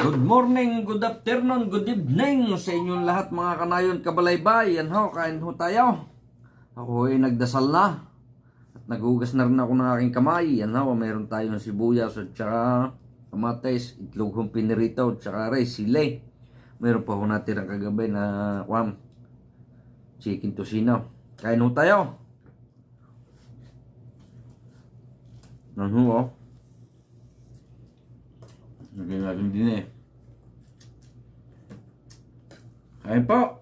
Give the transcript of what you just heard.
Good morning, good afternoon, good evening sa inyong lahat mga kanayon kabalaybay. Yan ho, kain ho tayo. Ako ay nagdasal na. At nagugas na rin ako ng aking kamay. Yan ho, meron tayong sibuyas at saka kamatis, itlog hong pinirito at saka rice, sile. Meron pa ho natin ang kagabi na chicken tocino. Kain ho tayo. Yan ho, oh. Lagyan natin din eh. Kain po.